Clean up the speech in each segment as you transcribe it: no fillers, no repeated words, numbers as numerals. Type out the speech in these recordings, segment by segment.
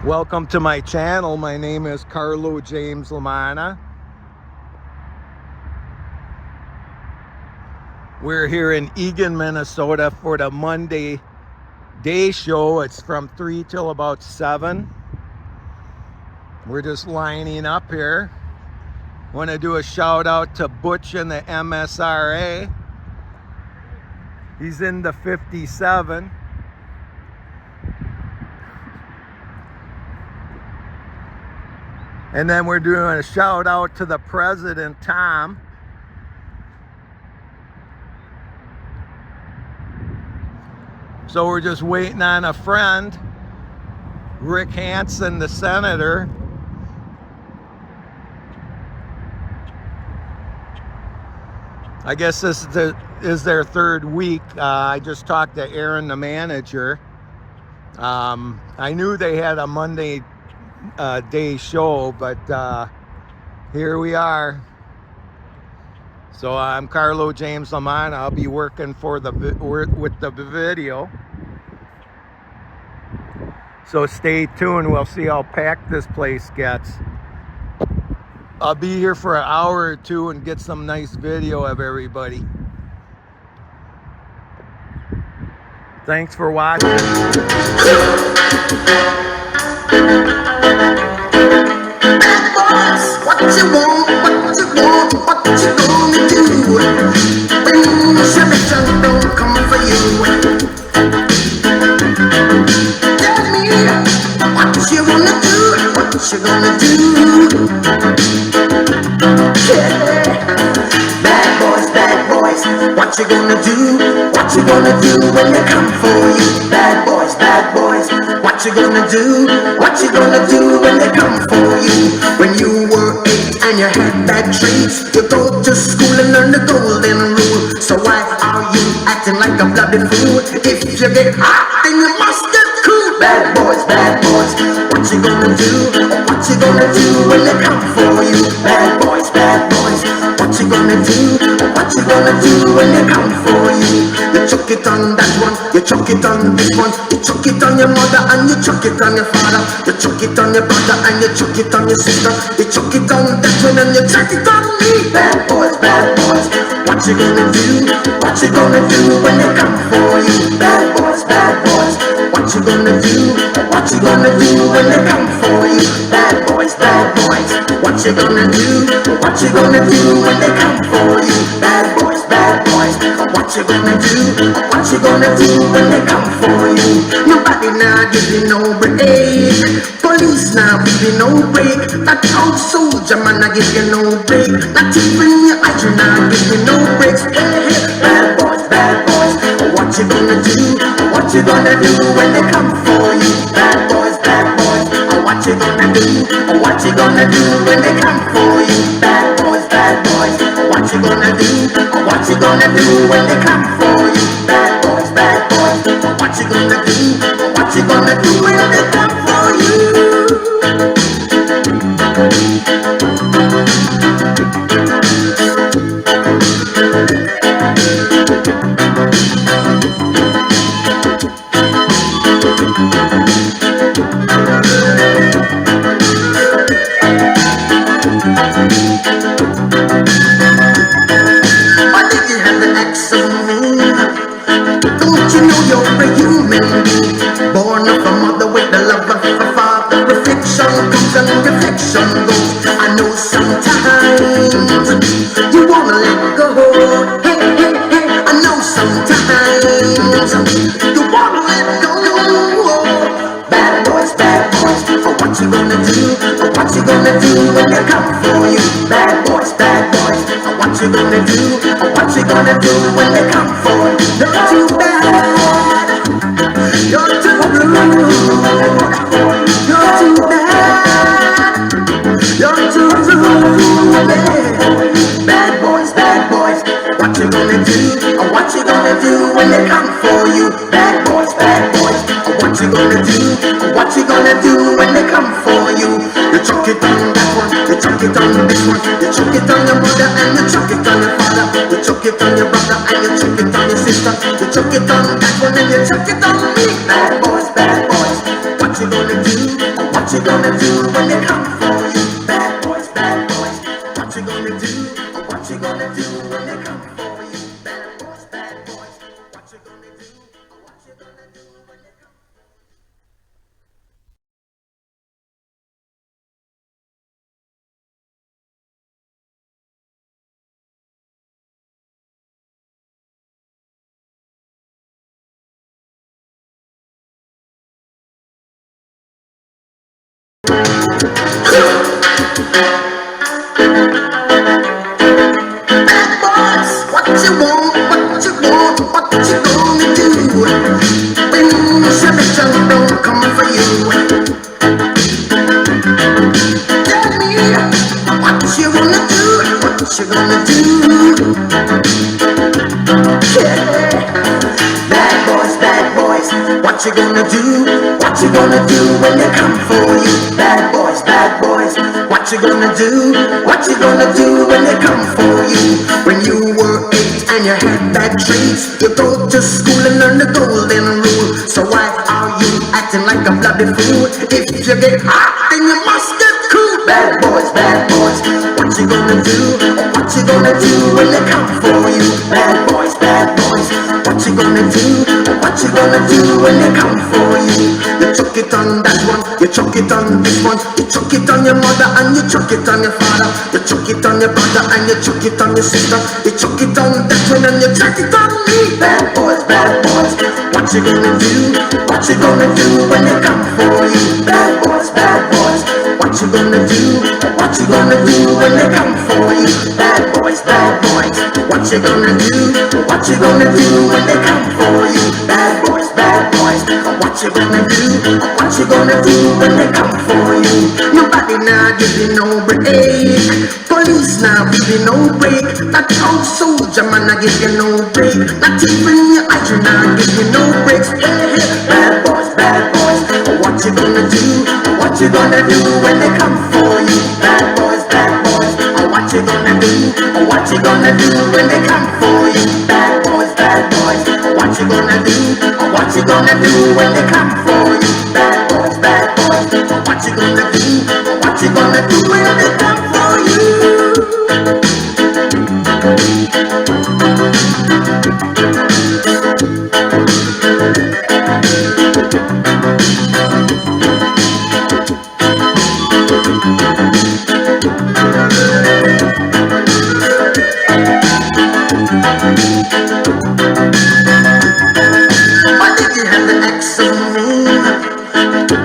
Welcome to my channel. My name is Carlo James Lamana. We're here in Eagan, Minnesota for the Monday day show. It's from 3 till about 7. We're just lining up here. Want to do a shout out to Butch in the MSRA. He's in the 57. And then we're doing a shout out to the President, Tom. So we're just waiting on a friend, Rick Hansen, the Senator. I guess this is their third week. I just talked to Aaron, the manager. I knew they had a Monday day show, but here we are. So I'm Carlo James Lamana. I'll be working for with the video. So stay tuned. We'll see how packed this place gets. I'll be here for an hour or two and get some nice video of everybody. Thanks for watching. What you want, what you want, what you gonna do when Chevy don't come for you? Tell me what you wanna do, what you gonna do? Yeah, bad boys, what you gonna do? What you gonna do when they come for you? Bad boys, what you gonna do? What you gonna do when they come for you? When you were 8 and you had bad traits, you go to school and learn the golden rule. So why are you acting like a bloody fool? If you get hot, then you must get cool. Bad boys, what you gonna do? What you gonna do when they come for you? Bad boys, what you gonna do? What you gonna do when they come for you? You chuck it on that one, you chuck it on this one, you chuck it on your mother and you chuck it on your father, you chuck it on your brother and you chuck it on your sister, you chuck it on that one and you chuck it on me. Bad boys, what you gonna do? What you gonna do when they come for you? Bad boys, what you gonna do? What you gonna do when they come for you? Bad boys, what you gonna do? What you gonna do when they come for you? Bad boys, what you gonna do? What you gonna do when they come for you? Nobody now give you no break. Police now give you no break. That old soldier man I give you no break. Not even your eyes now give you no breaks. Hey, bad boys, what you gonna do? What you gonna do when they come for you? Bad boys, what you gonna do? What you gonna do when they come for you? Bad boys, what you gonna do? What you gonna do when they come for you? Bad boys, what you gonna do? What you gonna do when they come for you? Reflection goes. I know sometimes you wanna let go. Hey, I know sometimes you wanna let go. Bad boys, what you gonna do? What you gonna do when they come for you? Bad boys, what you gonna do? What you gonna do when they come for you? You're too bad, you're too rude, you're too bad, you're too rude, bad boys, what you gonna do? What you gonna do when they come for you? Bad boys, what you gonna do? What you gonna do when they come for you? You chuck it on that one, you chuck it on this one, you chuck it on your mother and you chuck it on your father, you chuck it on your brother and you chuck it on your sister, you chuck it on that one and you chuck it on me. Bad boys, what you gonna do? What you gonna do when they come for you? Bad boys, bad boys. What you gonna do? What you gonna do when they come for you? Bad boys, bad boys. What you gonna do? What you gonna do when they come? Bad boys, what you want? What you want? What you gonna do when Sebastian don't come for you? Tell me what you gonna do? What you gonna do? Yeah. Bad boys, what you gonna do? What you gonna do when they come for you? Bad boys, what you gonna do? What you gonna do when they come for you? When you were 8 and you had bad traits, you go to school and learn the golden rule. So why are you acting like a bloody fool? If you get hot, then you must get cool. Bad boys, what you gonna do? What you gonna do when they come for you? Bad boys, what you gonna do? What you gonna do when they come for you? You chuck it on that one, you chuck it on this one, you chuck it on your mother and you chuck it on your father, you chuck it on your brother and you chuck it on your sister, you chuck it on that one and you chuck it on me. Bad boys, what you gonna do? What you gonna do when they come for you? Bad boys, what you gonna do? What you gonna do when they come for you? Bad boys, what you gonna do? What you gonna do when they come for you? Bad boys, what you gonna do? What you gonna do when they come for you? Nobody now give you no break. Police now give you no break. That old soldier man I give you no break. Not even your iron now give you no breaks. Hey, bad boys, what you gonna do? What you gonna do when they come for you? Bad boys, what you gonna do? What you gonna do when they come for you? Bad boys, what you gonna do? What you gonna do when they come for you? Bad boys, what you gonna do? What you gonna do when they come for you? Why did you have to act so mean?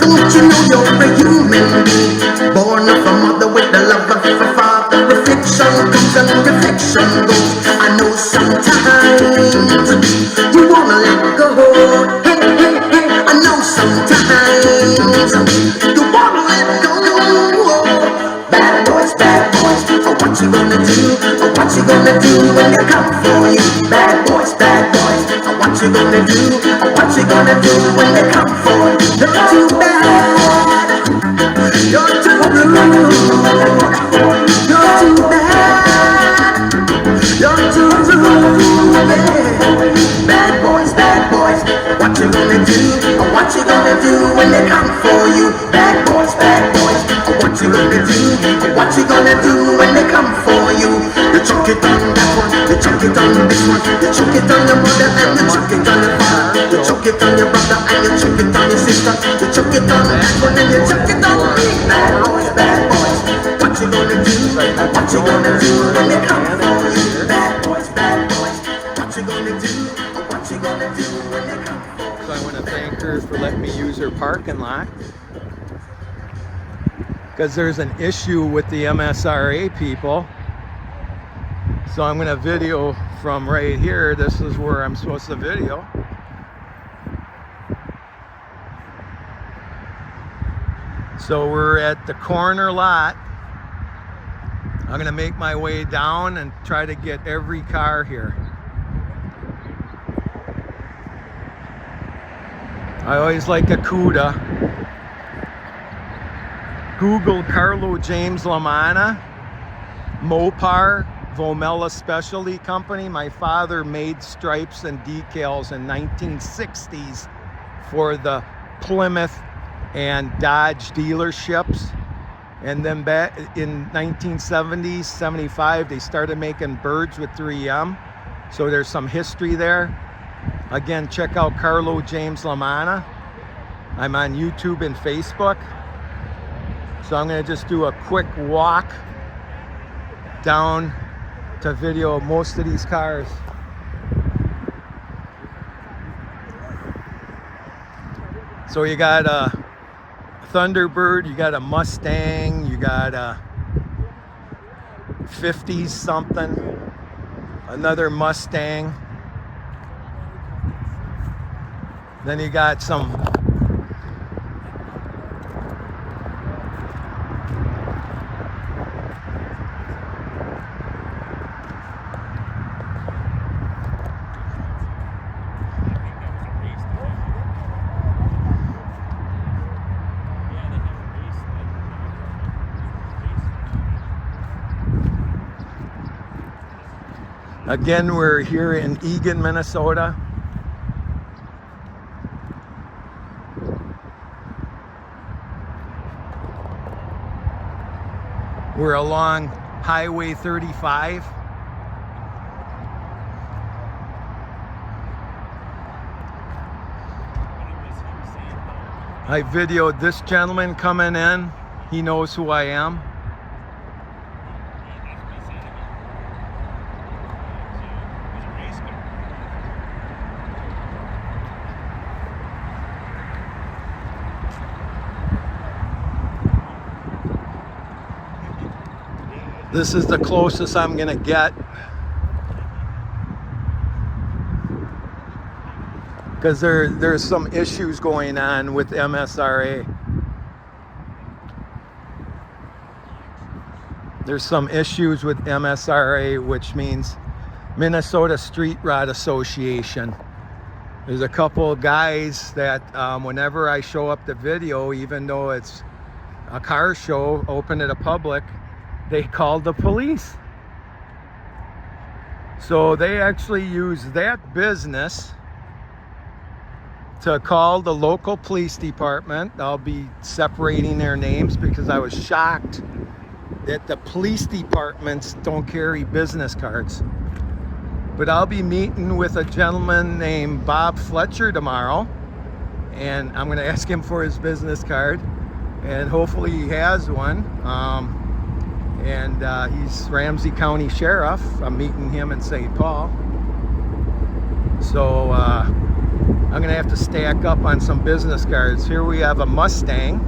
Don't you know you're a human being? Born of a mother with the love of a father. Reflection comes and reflection goes. I know sometimes you wanna let go. Hey, I know sometimes you wanna let go. Bad boys, what you gonna do? What you gonna do when they come for you? Bad boys, what you gonna do? What you gonna do when they come for you? You're too bad. You're too rude. You're too bad. You're too rude. Yeah. Bad boys, what you gonna do? What you gonna do when they come for you? Bad boys, what you gonna do? What you gonna do when they come for you? You chuck it on that one, you chuck it on this one, you chuck it on your mother and you chuck it on your father, you chuck it on your brother and you chuck it on your sister, you chuck it on that one and you chuck it on me. Bad boys, what you gonna do? What you gonna do when they come for you? Bad boys, what you gonna do? What you gonna do when they come for you? So I want to thank her for letting me use her parking lot, because there's an issue with the MSRA people. So I'm going to video from right here. This is where I'm supposed to video. So we're at the corner lot. I'm going to make my way down and try to get every car here. I always like a CUDA. Google Carlo James Lamanna, Mopar, Vomella Specialty Company. My father made stripes and decals in 1960s for the Plymouth and Dodge dealerships. And then back in 1970s, 75, they started making birds with 3M. So there's some history there. Again, check out Carlo James LaManna. I'm on YouTube and Facebook. So I'm gonna just do a quick walk down to video most of these cars. So you got a Thunderbird, you got a Mustang, you got a 50s something, another Mustang. Then you got some Again, we're here in Eagan, Minnesota. We're along Highway 35. I videoed this gentleman coming in. He knows who I am. This is the closest I'm gonna get, because there's some issues going on with MSRA. There's some issues with MSRA, which means Minnesota Street Rod Association. There's a couple of guys that whenever I show up the video, even though it's a car show open to the public, they called the police. So they actually use that business to call the local police department. I'll be separating their names because I was shocked that the police departments don't carry business cards. But I'll be meeting with a gentleman named Bob Fletcher tomorrow, and I'm gonna ask him for his business card, and hopefully he has one. He's Ramsey County Sheriff. I'm meeting him in St. Paul. So I'm gonna have to stack up on some business cards. Here we have a Mustang.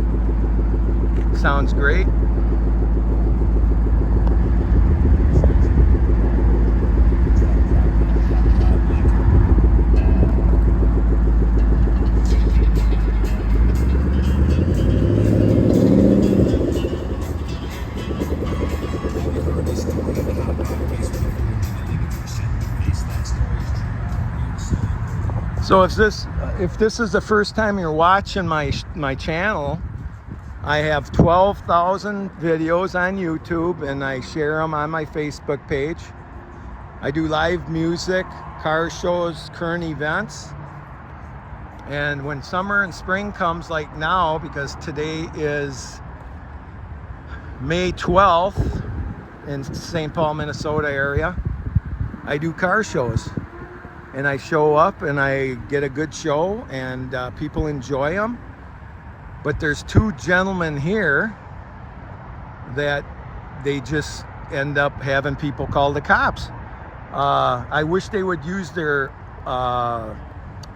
Sounds great. So if this is the first time you're watching my channel, I have 12,000 videos on YouTube, and I share them on my Facebook page. I do live music, car shows, current events. And when summer and spring comes, like now, because today is May 12th in St. Paul, Minnesota area, I do car shows. And I show up and I get a good show, and people enjoy them. But there's two gentlemen here that they just end up having people call the cops. I wish they would use their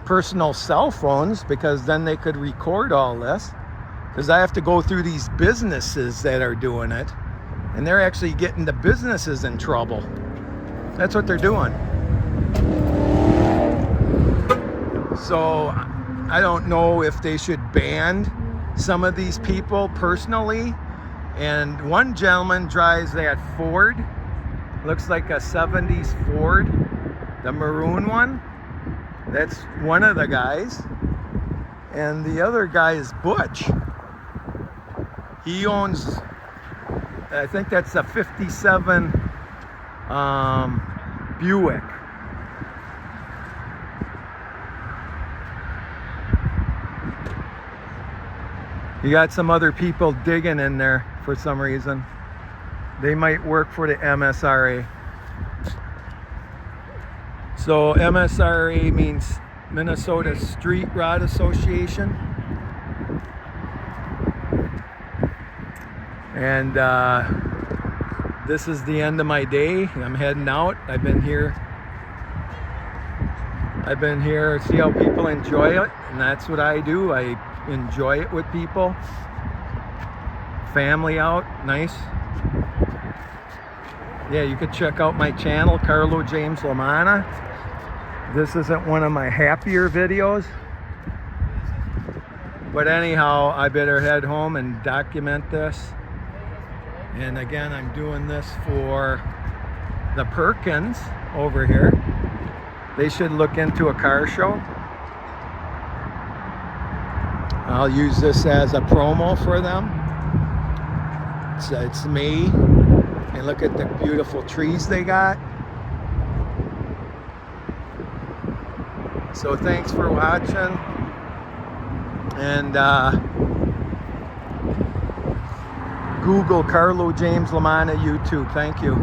personal cell phones, because then they could record all this. Because I have to go through these businesses that are doing it, and they're actually getting the businesses in trouble. That's what they're doing. So I don't know if they should ban some of these people personally. And one gentleman drives that Ford, looks like a 70s Ford, the maroon one. That's one of the guys. And the other guy is Butch. He owns, I think that's a 57 Buick. You got some other people digging in there for some reason. They might work for the MSRA. So MSRA means Minnesota Street Rod Association. And this is the end of my day. I'm heading out. I've been here, see how people enjoy it, and that's what I do. I enjoy it with people. Family out, nice. Yeah, you could check out my channel, Carlo James Lamanna. This isn't one of my happier videos. But anyhow, I better head home and document this. And again, I'm doing this for the Perkins over here. They should look into a car show. I'll use this as a promo for them. It's me. And look at the beautiful trees they got. So thanks for watching. And Google Carlo James Lamanna YouTube. Thank you.